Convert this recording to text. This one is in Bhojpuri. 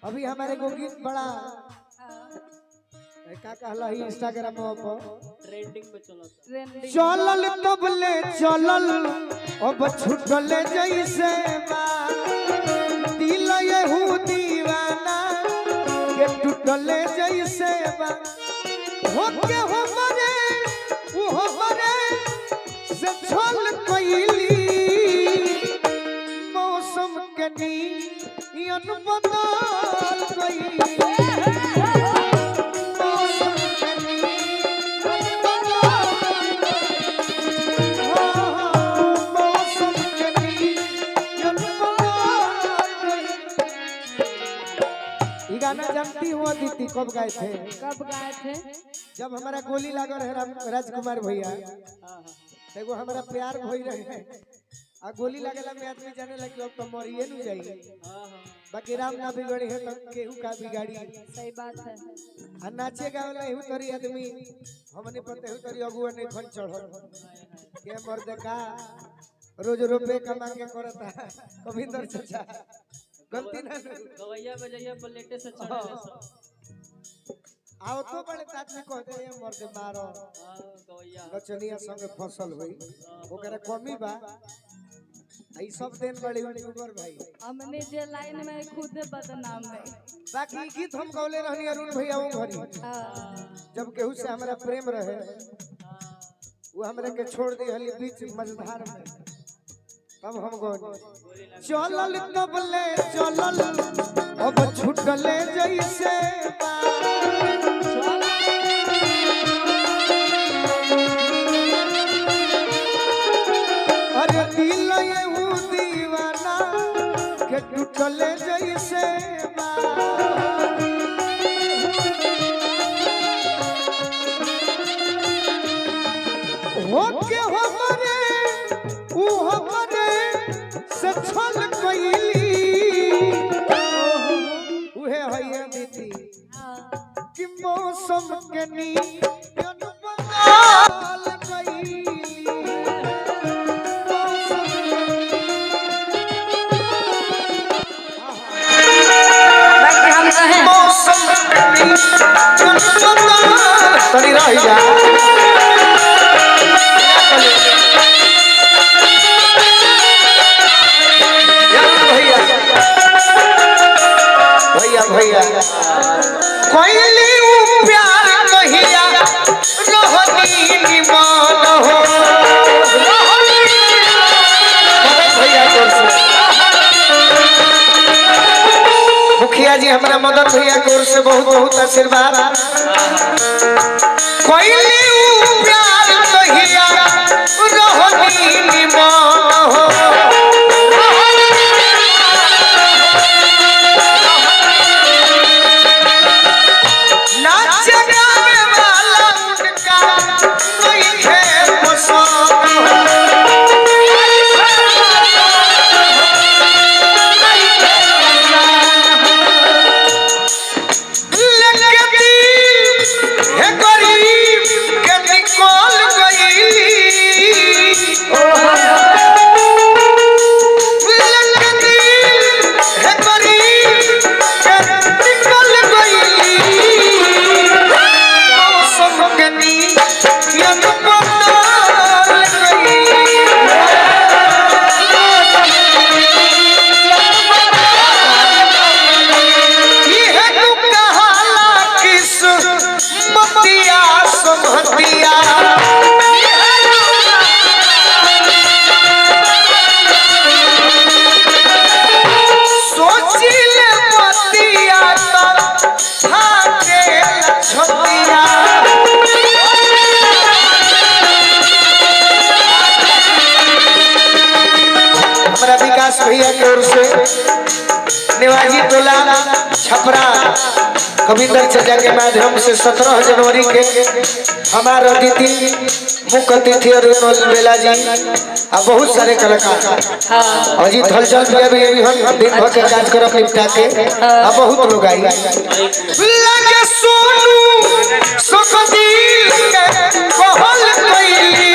अभी हमारे को गीत बड़ा का कहला ही इंस्टाग्राम पर ट्रेंडिंग पे चलल तबले चलल अब छुटले जैसे बा दिल यहू दीवाना के टूटले जैसे बा होके हमरे से छल कइली मौसम के नियन बदल गइली गाना जानती हो दीदी कब गाए थे जब हमारा गोली लागल है राजकुमार भैया एगो हमारा प्यार भई रहे आ गोली लागला में आदमी जाने लगे अब तो मरिए न जाई बाकी राम ना बिगड़ी है तो केहू का बिगाड़ी सही बात है आ नाचे गावे एहू तरी आदमी हमने पते एहू तरी अगुआ नहीं खन चढ़ल के मर्द का रोज रुपए कमा के करता कविंदर चाचा गलती ना गवैया बजैया पलेटे से चढ़े आओ तो बड़े ताज में कहते हैं मर्द मारो गवैया नचनिया संग फसल हुई ओकरा कमी बा आई सब दिन बड़ी यूट्यूबर भाई हमने जे लाइन में खुद बदनाम है बाकी गीत हम गौले रहनी अरुण भैया वो घरी जब केहू से हमरा प्रेम रहे वो हमरा के छोड़ दी हली बीच मझधार में तब हम गौनी चलल तबले चलल अब छुटले जैसे अरे दिल यहू दीवाना के टूटले जैसे होके हमरे से छल कइली उहे हइया दीदी कि मौसम के नियन बदल गइली मौसम के नियन बदल तनी रह जा भैया कोइली प्यार कहिया रहनी निमान हो भैया मुखिया जी हमारा मदन भैया की ओर से बहुत बहुत आशीर्वाद कोइली प्यार कहिया रहनी निमान हो भैया की ओर से निवाजी टोला छपरा कविंदर चाचा के माध्यम से 17 जनवरी के हमारे अतिथि मुख्य अतिथि अरुण बेला जी और बहुत सारे कलाकार अजीत हलचल भी अभी हम दिन भर के कार्यक्रम निपटा के बहुत लोग आई लगे सोनू सुखदिल के कहल कइली